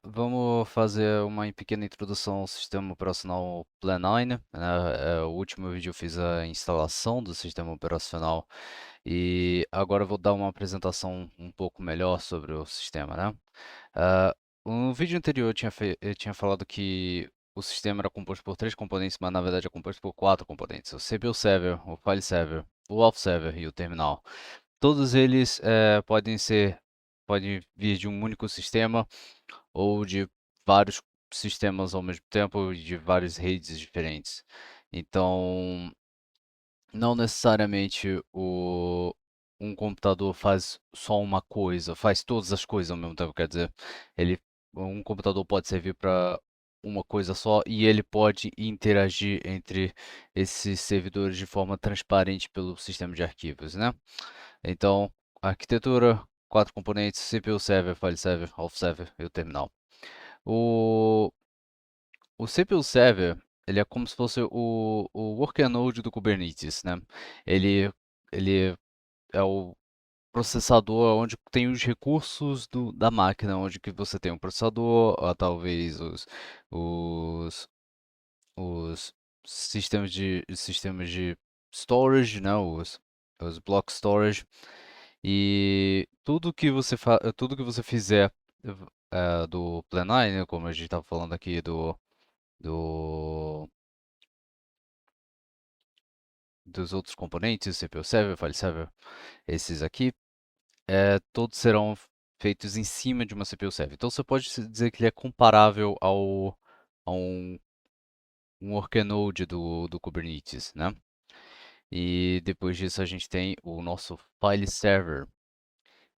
Vamos fazer uma pequena introdução ao sistema operacional Plan9, né? O último vídeo eu fiz a instalação do sistema operacional e agora eu vou dar uma apresentação um pouco melhor sobre o sistema, né? Ah, no vídeo anterior eu tinha falado que o sistema era composto por três componentes, mas na verdade é composto por quatro componentes: o CPU Server, o File Server, o Auth Server e o terminal. Todos eles podem vir de um único sistema ou de vários sistemas ao mesmo tempo e de várias redes diferentes. Então, não necessariamente um computador faz só uma coisa, faz todas as coisas ao mesmo tempo, quer dizer, ele, um computador pode servir para uma coisa só e ele pode interagir entre esses servidores de forma transparente pelo sistema de arquivos, né? Então, arquitetura, quatro componentes: CPU server, file server, auth server e o terminal. O, o CPU Server, ele é como se fosse o worker node do Kubernetes, né? Ele, ele é o processador onde tem os recursos da máquina, onde que você tem um processador, ou talvez os, os sistemas de storage, né? Os block storage. E tudo que você fizer do Plan9, né, como a gente estava falando aqui do, dos outros componentes, CPU Server, File Server, esses aqui, todos serão feitos em cima de uma CPU Server. Então você pode dizer que ele é comparável a um worker node do Kubernetes, né? E depois disso a gente tem o nosso File Server,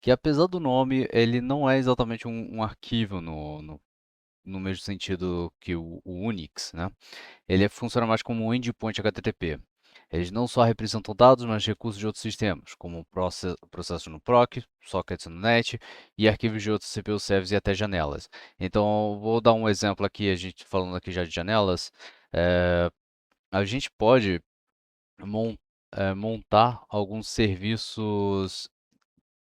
que apesar do nome, ele não é exatamente um arquivo no mesmo sentido que o Unix, né? Ele funciona mais como um endpoint HTTP. Eles não só representam dados, mas recursos de outros sistemas, como processo no proc, sockets no net e arquivos de outros CPU servers e até janelas. Então, vou dar um exemplo aqui, a gente falando aqui já de janelas. eh, a gente pode mon- montar alguns serviços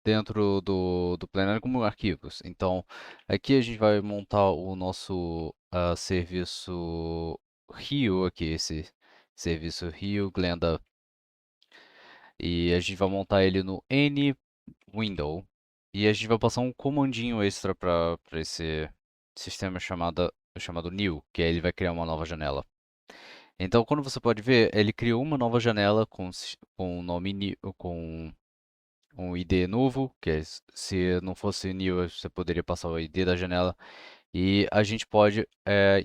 dentro do plenário como arquivos. Então, aqui a gente vai montar o nosso serviço Rio aqui, esse serviço Rio Glenda, e a gente vai montar ele no N window e a gente vai passar um comandinho extra para esse sistema chamado new, que aí ele vai criar uma nova janela. Então, quando você pode ver, ele criou uma nova janela com o nome com um ID novo, que se não fosse new, você poderia passar o ID da janela. E a gente pode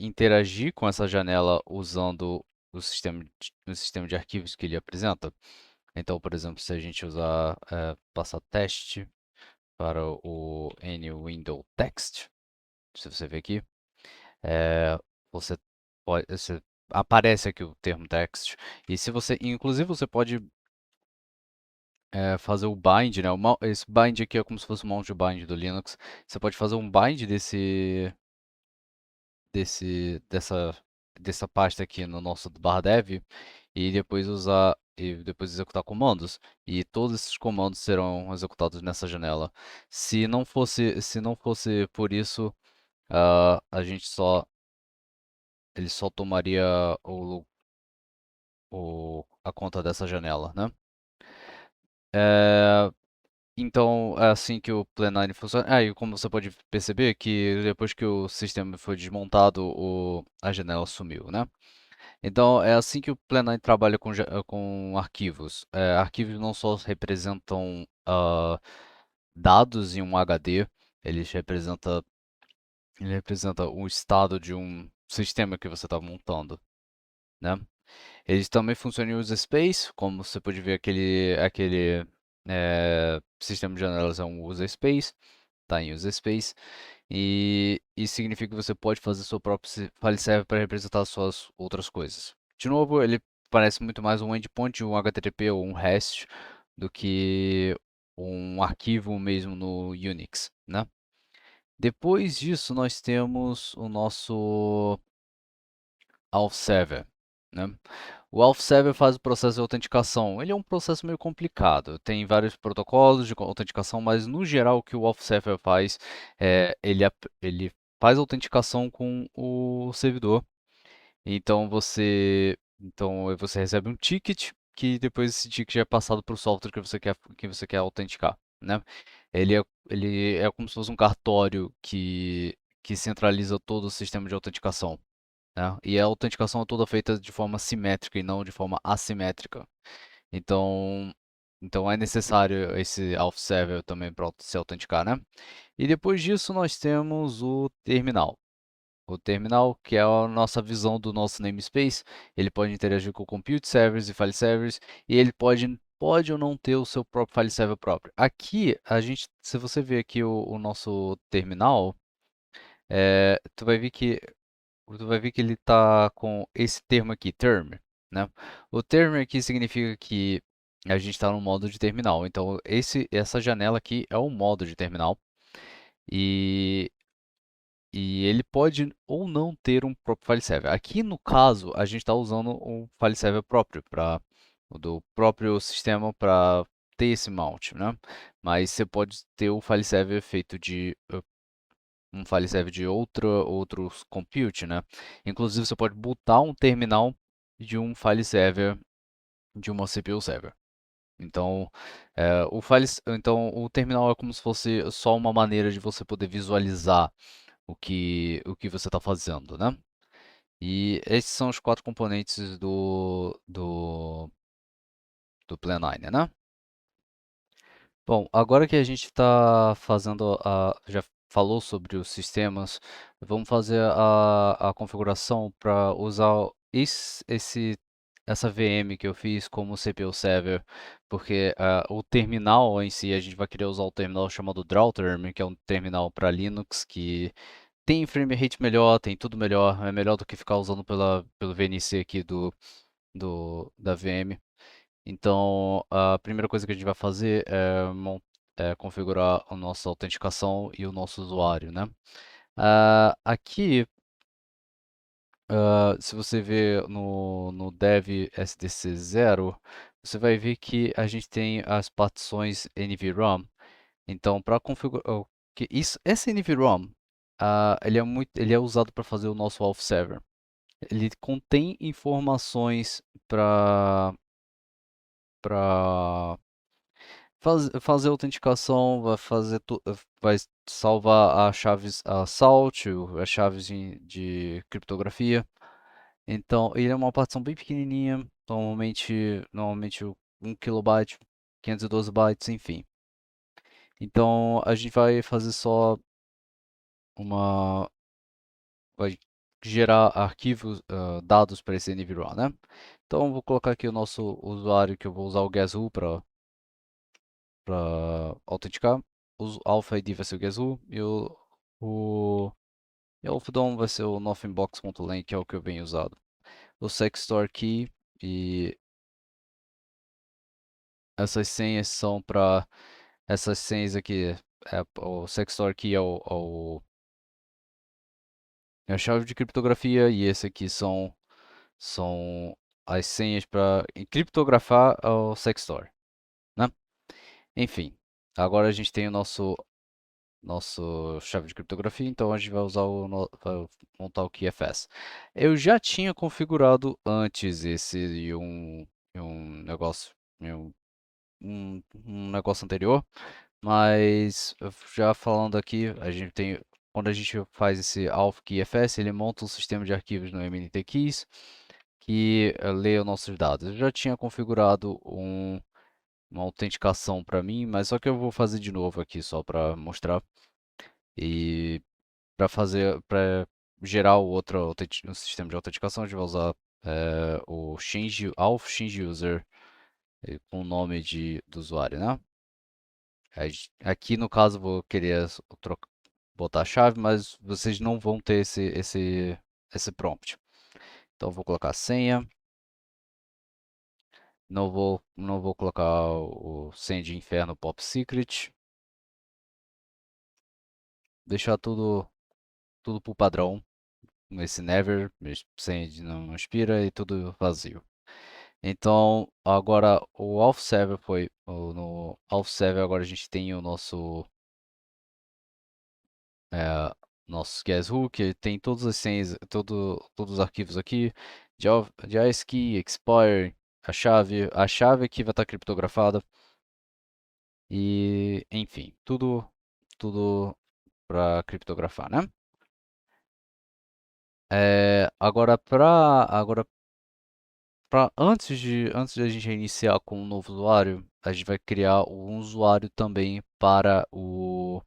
interagir com essa janela usando o sistema de arquivos que ele apresenta. Então, por exemplo, se a gente usar passar teste para o NWindowText, se você ver aqui, eh, você aparece aqui o termo text. E se você, inclusive, você pode fazer o bind, né? Esse bind aqui é como se fosse o mount bind do Linux. Você pode fazer um bind desse, dessa, dessa pasta aqui no nosso barra dev e depois executar comandos. E todos esses comandos serão executados nessa janela. Se não fosse por isso, a gente ele só tomaria a conta dessa janela, né? É, Então, é assim que o Plan9 funciona. E como você pode perceber que depois que o sistema foi desmontado, a janela sumiu, né? Então, é assim que o Plan9 trabalha com arquivos. Arquivos não só representam dados em um HD, eles representam, ele representa o estado de um sistema que você está montando, né? Eles também funcionam em user space, como você pode ver aquele sistema de janelas é um user space, está em user space, e isso significa que você pode fazer seu próprio file server para representar suas outras coisas. De novo, ele parece muito mais um endpoint, um HTTP ou um REST do que um arquivo mesmo no Unix, né? Depois disso, nós temos o nosso auth server, né? O Auth Server faz o processo de autenticação. Ele é um processo meio complicado. Tem vários protocolos de autenticação, mas no geral o que o Auth Server faz é ele faz a autenticação com o servidor. Então você recebe um ticket que depois esse ticket é passado para o software que você quer autenticar, né? Ele é como se fosse um cartório que centraliza todo o sistema de autenticação, né? E a autenticação é toda feita de forma simétrica e não de forma assimétrica. Então, então é necessário esse auth server também para se autenticar, né? E depois disso nós temos o terminal. O terminal, que é a nossa visão do nosso namespace, ele pode interagir com compute servers e file servers, e ele pode ou não ter o seu próprio file server próprio. Aqui, se você ver aqui o nosso terminal, tu vai ver que ele está com esse termo aqui, term, né? O term aqui significa que a gente está no modo de terminal. Então, essa janela aqui é o modo de terminal. E e ele pode ou não ter um próprio file server. Aqui no caso, a gente está usando um file server próprio do próprio sistema para ter esse mount, né? Mas você pode ter o file server feito de um file server de outros compute, né? Inclusive você pode botar um terminal de um file server de uma CPU server. Então, então o terminal é como se fosse só uma maneira de você poder visualizar o que você está fazendo, né? E esses são os quatro componentes do Plan9, né? Bom, agora que a gente está já falou sobre os sistemas, vamos fazer a configuração para usar essa VM que eu fiz como CPU server, porque o terminal em si, a gente vai querer usar o terminal chamado Drawterm, que é um terminal para Linux que tem frame rate melhor, tem tudo melhor, é melhor do que ficar usando pelo VNC aqui da VM. Então, a primeira coisa que a gente vai fazer é configurar a nossa autenticação e o nosso usuário, né? Aqui, se você ver no dev SDC0, você vai ver que a gente tem as partições NVROM. Então, para configurar esse NVROM, ele é usado para fazer o nosso auth server. Ele contém informações para fazer autenticação, vai salvar as chaves a salt, as chaves de criptografia. Então, ele é uma partição bem pequenininha, normalmente 1 KB, 512 bytes, enfim. Então, a gente vai fazer só uma vai gerar arquivos, dados para esse NVRAW, né? Então, vou colocar aqui o nosso usuário, que eu vou usar o guesswho para autenticar. O Alpha ID vai ser o guesswho o, e o Alphadom vai ser o nothinbox.len, que é o que eu venho usado. O Sexstore Key e essas senhas são para essas senhas aqui. O Sexstore Key é a chave de criptografia e esse aqui são as senhas para criptografar o Sexstore, né? Enfim, agora a gente tem o nosso chave de criptografia, então a gente vai vai montar o KeyFS. Eu já tinha configurado antes em um negócio, em um negócio anterior, mas já falando aqui, quando a gente faz esse auth KeyFS, ele monta um sistema de arquivos no MNT Keys que lê os nossos dados. Eu já tinha configurado uma autenticação para mim, mas só que eu vou fazer de novo aqui só para mostrar. E para gerar um sistema de autenticação, a gente vai usar o auth change user com o nome do usuário, né? Aqui no caso vou querer botar a chave, mas vocês não vão ter esse prompt. Então vou colocar a senha. Não vou colocar o senha de inferno pop secret. Deixar tudo por padrão. Esse never, senha de não expira e tudo vazio. Então, agora o Auth Server foi no Auth Server agora a gente tem o é, nosso Guess Who, que tem todas as senhas, todos os arquivos aqui, JavaSkey, Expire, a chave aqui vai estar criptografada e, enfim, tudo para criptografar, né? Agora antes de a gente iniciar com um novo usuário, a gente vai criar um usuário também para o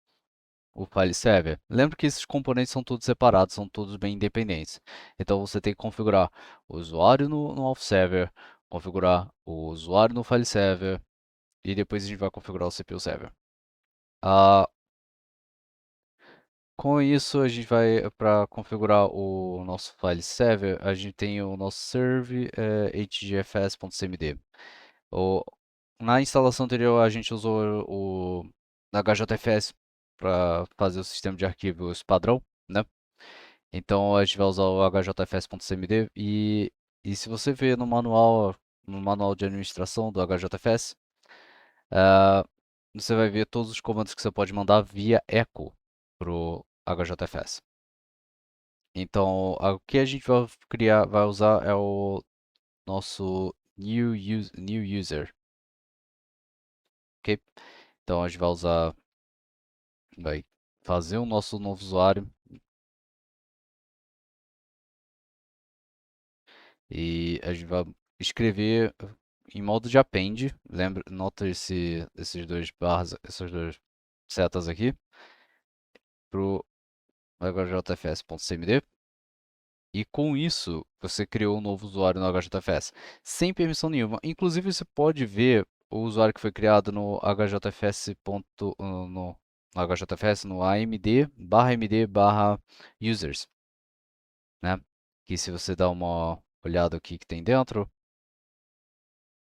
file server. Lembra que esses componentes são todos separados, são todos bem independentes. Então você tem que configurar o usuário no auth server, configurar o usuário no file server e depois a gente vai configurar o CPU server. Ah, com isso, a gente vai para configurar o nosso file server, a gente tem o nosso serve hgfs.cmd. O, Na instalação anterior, a gente usou o HJFS para fazer o sistema de arquivos padrão, né? Então a gente vai usar o hjfs.cmd e se você ver no manual de administração do HJFS, ah, você vai ver todos os comandos que você pode mandar via echo para o HJFS. Então, o que a gente vai usar é o nosso new user, ok? Então a gente vai fazer o nosso novo usuário e a gente vai escrever em modo de append. Nota esses dois barras, essas duas setas aqui para o hjfs.cmd. E com isso, você criou um novo usuário no HJFS, sem permissão nenhuma. Inclusive, você pode ver o usuário que foi criado no HJFS, no HJFS, no amd/md/users, né? Que se você dá uma olhada aqui que tem dentro,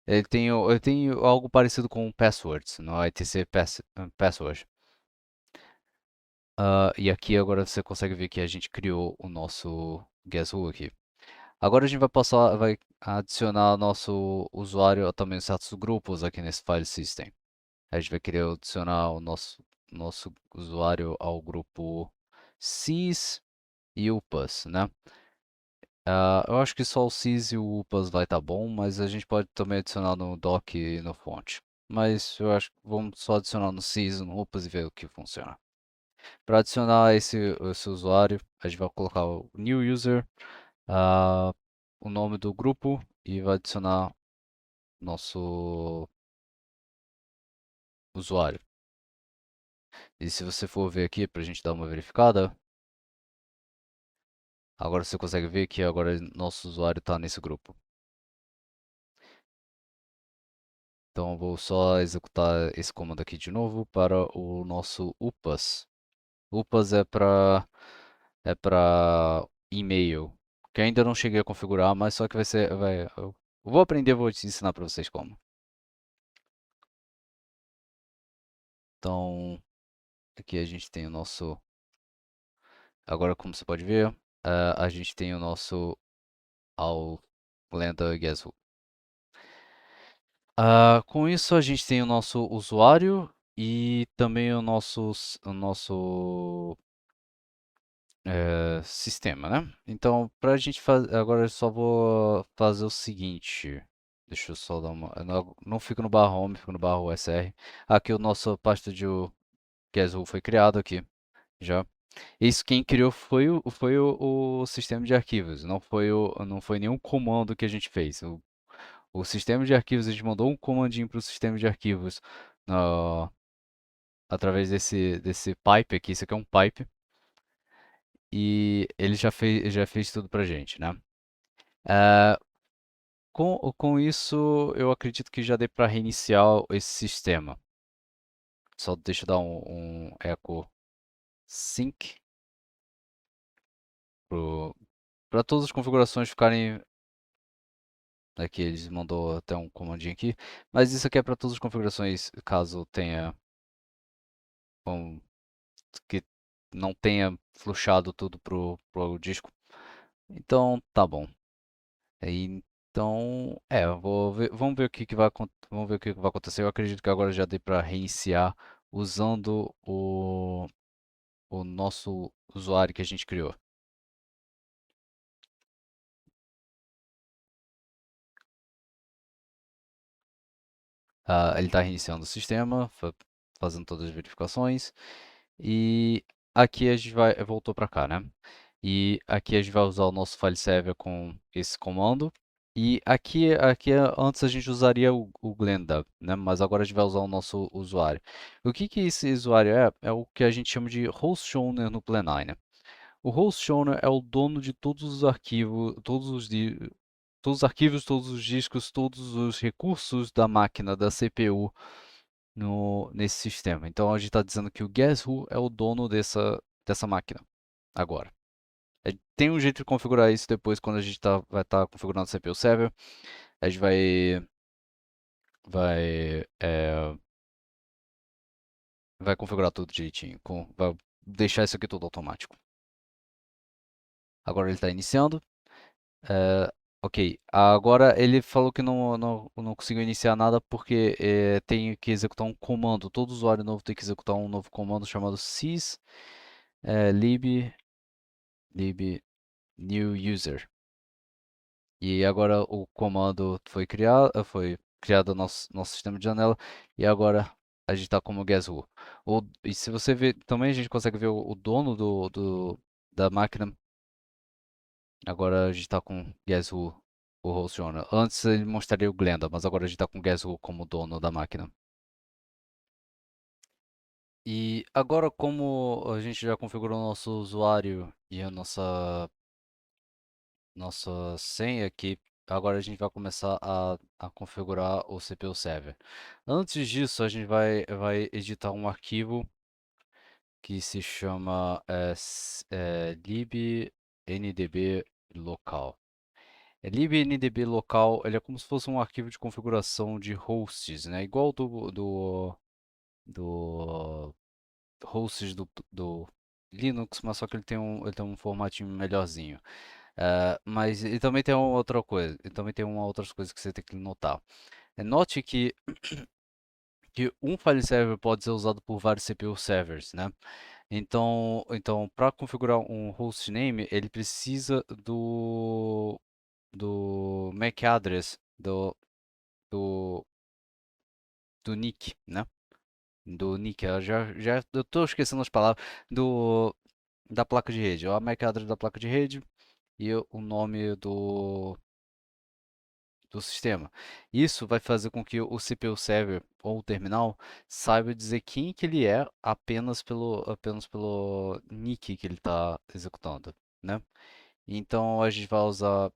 ele tem algo parecido com passwords, no etc password. E aqui agora você consegue ver que a gente criou o nosso Guess Who aqui. Agora a gente vai adicionar nosso usuário a também certos grupos aqui nesse file system. A gente vai querer adicionar o nosso usuário ao grupo sys e upas, né? Eu acho que só o sys e o upas vai estar bom, mas a gente pode também adicionar no doc e no font. Mas eu acho que vamos só adicionar no sys e no upas e ver o que funciona. Para adicionar esse usuário, a gente vai colocar o new user, ah, o nome do grupo e vai adicionar nosso usuário. E se você for ver aqui para a gente dar uma verificada, agora você consegue ver que agora nosso usuário está nesse grupo. Então eu vou só executar esse comando aqui de novo para o nosso upas. Upas é para e-mail, que ainda não cheguei a configurar, mas só que eu vou aprender, vou te ensinar para vocês como. Então, aqui a gente tem o nosso, agora como você pode ver, a gente tem o nosso ao lenda Guess Who. Com isso a gente tem o nosso usuário e também o nosso sistema, né? Então, para a gente fazer, agora eu só vou fazer o seguinte. Deixa eu só dar uma. Não fico no barra home, fico no barra USR. Aqui o nosso pasta de Guess Who foi criado aqui já. Isso quem criou foi o sistema de arquivos, não foi nenhum comando que a gente fez. O sistema de arquivos, a gente mandou um comandinho para o sistema de arquivos ah, através desse pipe aqui. Isso aqui é um pipe. E ele já fez tudo pra gente, né? Ah, com isso, eu acredito que já dê para reiniciar esse sistema. Só deixa eu dar um echo sync para todas as configurações ficarem. Aqui eles mandou até um comandinho aqui, mas isso aqui é para todas as configurações, caso tenha que não tenha flushado tudo pro disco. Então tá bom. Aí Então, vamos ver o que que vamos ver o que que vai acontecer. Eu acredito que agora já dê para reiniciar usando o nosso usuário que a gente criou. Ele está reiniciando o sistema, fazendo todas as verificações. E aqui a gente voltou para cá, né? E aqui a gente vai usar o nosso file server com esse comando. E antes a gente usaria o Glenda, né? Mas agora a gente vai usar o nosso usuário. O que que esse usuário é? É o que a gente chama de host owner no Plenai, né? O host owner é o dono de todos os arquivos, todos os arquivos, todos os discos, todos os recursos da máquina, da CPU nesse sistema. Então a gente está dizendo que o Guess Who é o dono dessa máquina agora. Tem um jeito de configurar isso depois quando a gente vai estar configurando o CPU server. A gente vai, é, vai configurar tudo direitinho. Vai deixar isso aqui tudo automático. Agora ele está iniciando. Ok, agora ele falou que não conseguiu iniciar nada porque tem que executar um comando. Todo usuário novo tem que executar um novo comando chamado sys lib new user. E agora o comando foi criado no nosso sistema de janela e agora a gente está como guess who. E se você ver, também a gente consegue ver o dono da máquina. Agora a gente está com guess who, o host owner. Antes ele mostraria o Glenda, mas agora a gente está com guess who como dono da máquina. E agora como a gente já configurou o nosso usuário e a nossa senha aqui. Agora a gente vai começar a configurar o CPU Server. Antes disso, a gente vai editar um arquivo que se chama libndb local. Libndb local, ele é como se fosse um arquivo de configuração de hosts, né? Igual do hosts do Linux, mas só que ele tem um formatinho melhorzinho. Mas e também tem uma outra coisa, e também tem uma outras coisas que você tem que notar. Note que um file server pode ser usado por vários CPU servers, né? Então para configurar um hostname, ele precisa do MAC address do, do NIC, né? Do NIC, eu tô esquecendo as palavras da placa de rede. O MAC address da placa de rede e o nome do sistema. Isso vai fazer com que o CPU server ou o terminal saiba dizer quem que ele é apenas pelo nick que ele está executando, né? Então a gente vai usar,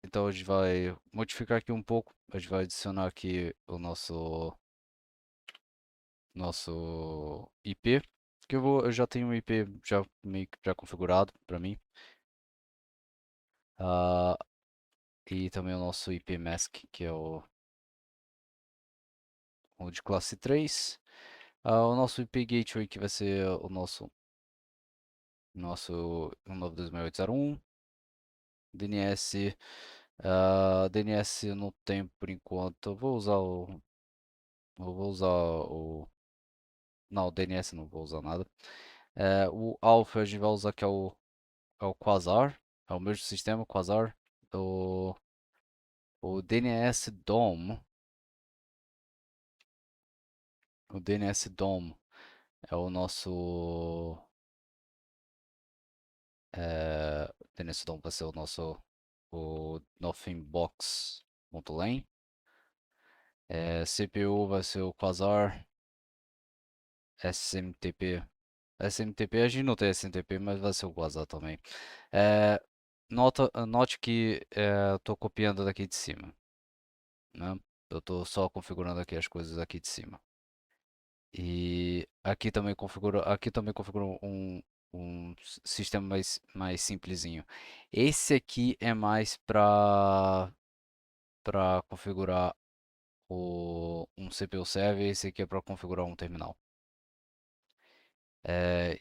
então a gente vai modificar aqui um pouco, a gente vai adicionar aqui o nosso IP, que eu já tenho um IP já meio que já configurado para mim. Ah, e também o nosso IP mask, que é o de classe 3. O nosso IP Gateway que vai ser o nosso 192.168.0.1. DNS, DNS eu não tem por enquanto. Eu vou usar o, não, o DNS não vou usar nada. O Alpha a gente vai usar que é o Quasar, é o mesmo sistema Quasar. O, o DNS DOM, o DNS DOM é o nosso DNS DOM vai ser o nothingbox.len. CPU vai ser o Quasar SMTP. SMTP a gente não tem SMTP, mas vai ser o Quasar também. É, note que eu estou copiando daqui de cima, né? Eu estou só configurando aqui as coisas aqui de cima. E aqui também configuro um sistema mais simplesinho. Esse aqui é mais para configurar um CPU server, esse aqui é para configurar um terminal.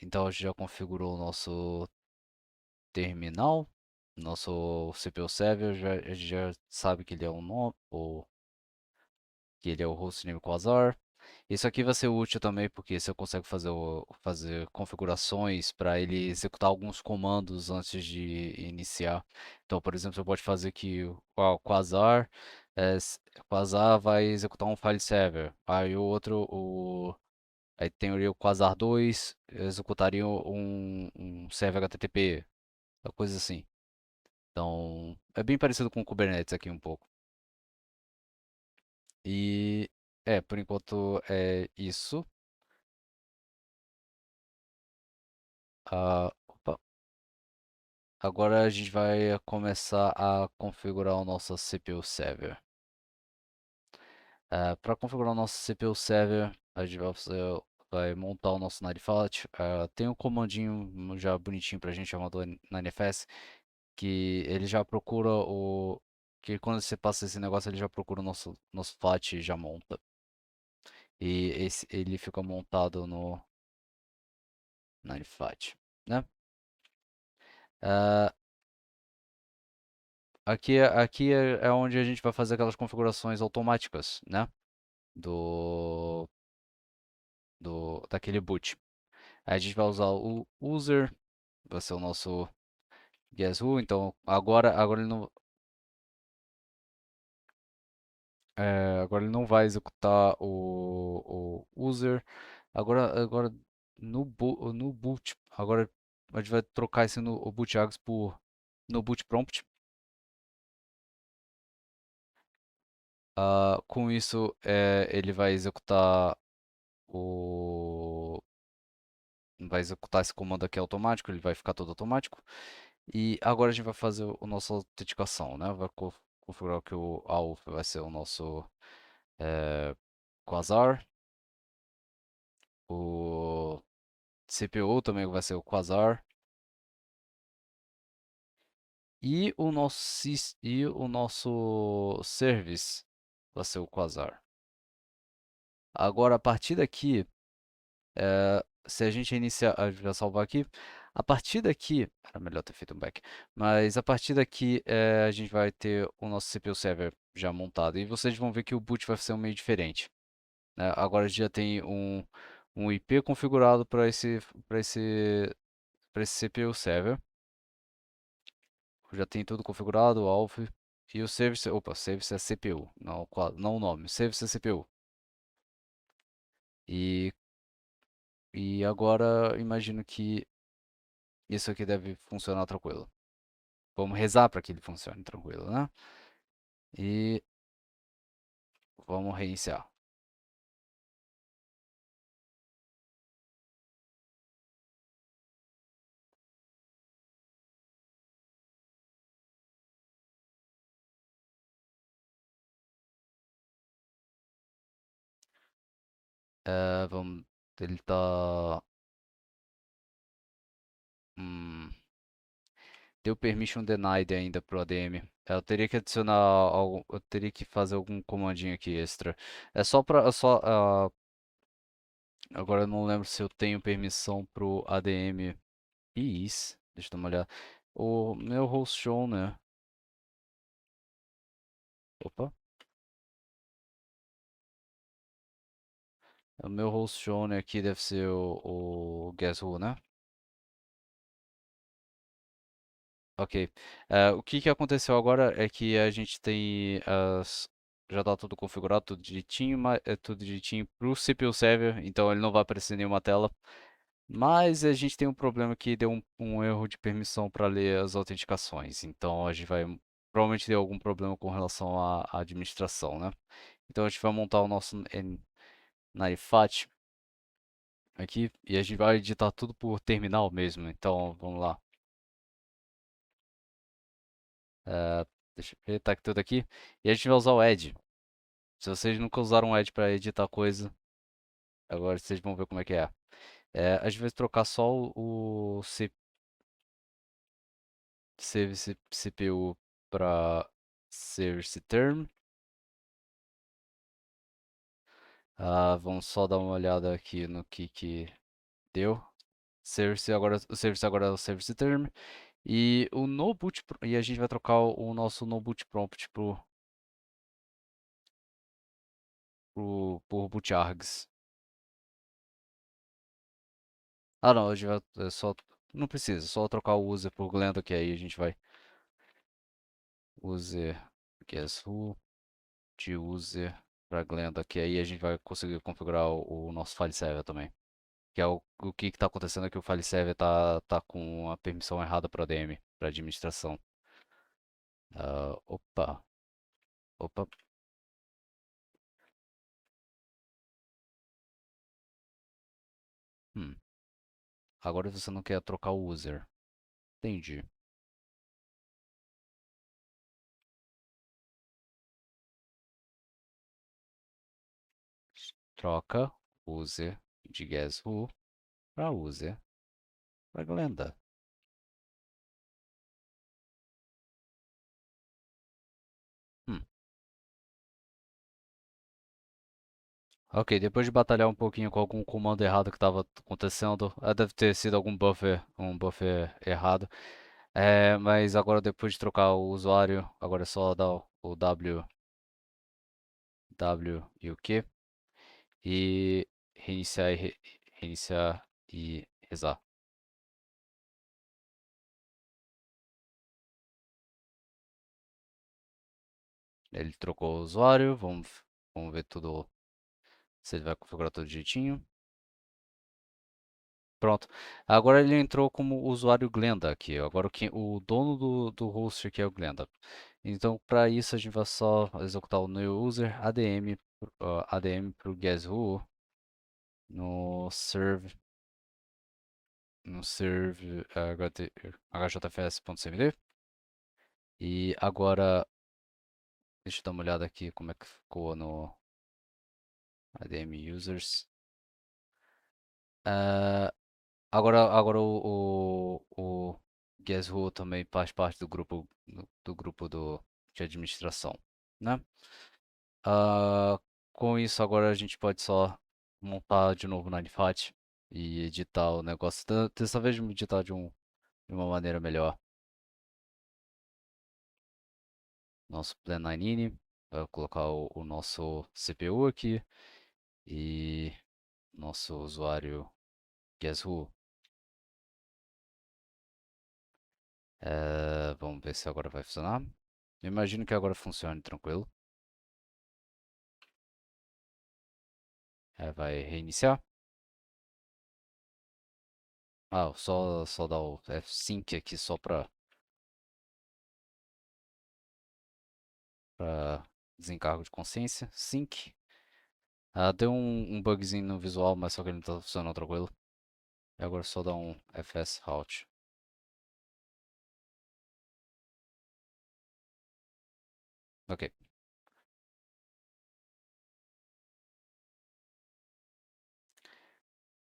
Então a gente já configurou o nosso terminal, Nosso CPU server já sabe que ele é um nome, ou que ele é o hostname Quasar. Isso aqui vai ser útil também porque você consegue fazer configurações para ele executar alguns comandos antes de iniciar. Então, por exemplo, você pode fazer que o Quasar, Quasar vai executar um file server. Aí aí tem ali o Quasar 2 executaria um server HTTP, coisa assim. Então, é bem parecido com o Kubernetes aqui um pouco. E por enquanto é isso. Opa. Agora a gente vai começar a configurar o nosso CPU server. Para configurar o nosso CPU server, a gente vai montar o nosso NineFat. Tem um comandinho já bonitinho para a gente chamado NineFS, que ele já procura que quando você passa esse negócio ele já procura o nosso FAT e já monta. E ele fica montado no NineFat, né? Ah, aqui é onde a gente vai fazer aquelas configurações automáticas, né? Do, daquele boot. Aí a gente vai usar o user, vai ser o nosso guess who. Então agora agora ele não vai executar o user. Agora no boot, agora a gente vai trocar esse no o boot args por no boot prompt. Com isso, ele o vai executar esse comando aqui automático, ele vai ficar todo automático. E agora a gente vai fazer a nossa autenticação, né? Vai configurar que o AUF vai ser o nosso Quasar, o CPU também vai ser o Quasar e o nosso service vai ser o Quasar. Agora a partir daqui, se a gente iniciar, a gente vai salvar aqui. A partir daqui, era melhor ter feito um back, mas a partir daqui a gente vai ter o nosso CPU server já montado e vocês vão ver que o boot vai ser um meio diferente, né? Agora já tem um IP configurado para esse CPU server, já tem tudo configurado, o alf e o service, opa, service é CPU, não o nome, service é CPU. E, e agora imagino que isso aqui deve funcionar tranquilo. Vamos rezar para que ele funcione tranquilo, né? E vamos reiniciar. Vamos. Ele tá. Hum, deu permission denied ainda pro ADM. Eu teria que adicionar algo. Eu teria que fazer algum comandinho aqui extra. É só pra. Agora eu não lembro se eu tenho permissão pro ADM. Isso. Deixa eu dar uma olhada. O meu host show, né? Opa. O meu host show né, aqui deve ser o Guess Who, né? Ok. O que que aconteceu agora é que a gente tem já está tudo configurado, tudo direitinho, é tudo direitinho para o CPU server, então ele não vai aparecer nenhuma tela. Mas a gente tem um problema que deu um erro de permissão para ler as autenticações. Então a gente vai provavelmente ter algum problema com relação à administração, né? Então a gente vai montar o nosso NiFAT aqui e a gente vai editar tudo por terminal mesmo. Então vamos lá. Eh, Deixa eu ver, tá tudo aqui. E a gente vai usar o Edge. Se vocês nunca usaram o Edge para editar coisa, agora vocês vão ver como é que é. A gente vai trocar só o service CPU para service term. Vamos só dar uma olhada aqui no que deu. O service agora é o service term. E o no boot, e a gente vai trocar o nosso no boot prompt por bootargs. Ah, não, a gente vai só, não precisa, só trocar o user por Glenda, que aí a gente vai user guess who de user para Glenda, que aí a gente vai conseguir configurar o nosso file server também. Que é o que está acontecendo é que o file server tá com a permissão errada para DM, para administração. Opa, opa. Hum, agora você não quer trocar o user. Entendi. Troca user de guess who para user para Glenda. Hum. Ok, depois de batalhar um pouquinho com algum comando errado que estava acontecendo, deve ter sido algum buffer, um buffer errado. Mas agora depois de trocar o usuário, agora é só dar o W e o Q e reiniciar reiniciar e rezar. Ele trocou o usuário, vamos ver tudo, se ele vai configurar tudo direitinho. Pronto. Agora ele entrou como usuário Glenda aqui. Agora o dono do host aqui é o Glenda. Então, para isso, a gente vai só executar o new user ADM para o guess who no serve no serve hjfs.cmd. E agora, deixa eu dar uma olhada aqui como é que ficou no ADM users. Ah, agora o Guess Who também faz parte do grupo de administração, né? Ah, com isso agora a gente pode só montar de novo o Ninefat e editar o negócio. Dessa vez editar de uma maneira melhor. Nosso Plan 9 vai colocar o nosso CPU aqui e nosso usuário Guess Who. Vamos ver se agora vai funcionar. Eu imagino que agora funcione tranquilo. Vai reiniciar. Ah, só dar o F-Sync aqui só pra desencargo de consciência. Sync. Deu um bugzinho no visual, mas só que ele não tá funcionando tranquilo. E agora só dá um FS Halt. Ok.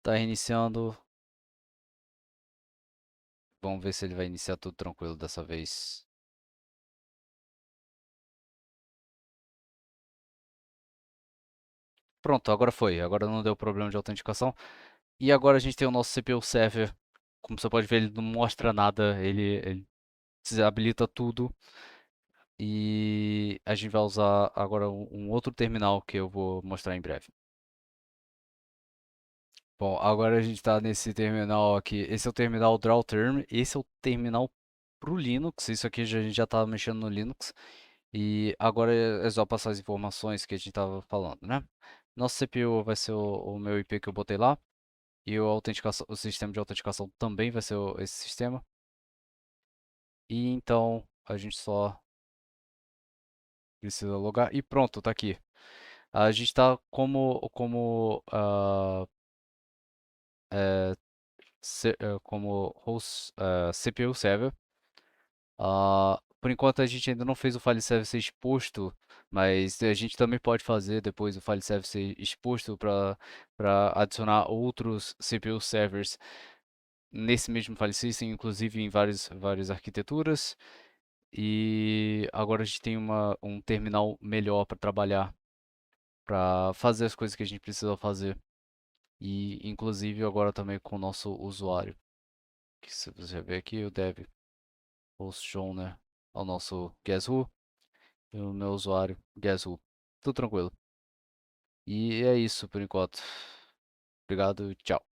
Tá reiniciando. Vamos ver se ele vai iniciar tudo tranquilo dessa vez. Pronto, agora foi. Agora não deu problema de autenticação. E agora a gente tem o nosso CPU server. Como você pode ver, ele não mostra nada. Ele desabilita tudo. E a gente vai usar agora um outro terminal que eu vou mostrar em breve. Bom, agora a gente está nesse terminal aqui. Esse é o terminal Draw Term. Esse é o terminal para o Linux. Isso aqui a gente já estava mexendo no Linux. E agora é só passar as informações que a gente estava falando, né? Nosso CPU vai ser o meu IP que eu botei lá. E o sistema de autenticação também vai ser esse sistema. E então a gente só precisa logar. E pronto, tá aqui. A gente está como host, CPU server. Por enquanto a gente ainda não fez o file server ser exposto, mas a gente também pode fazer depois o file server ser exposto para adicionar outros CPU servers nesse mesmo file system, inclusive em várias arquiteturas. E agora a gente tem um terminal melhor para trabalhar, para fazer as coisas que a gente precisa fazer. E inclusive agora também com o nosso usuário, que se você ver aqui, o dev. host João, né, ao nosso Guess Who e o meu usuário Guess Who. Tudo tranquilo. E é isso por enquanto. Obrigado, tchau.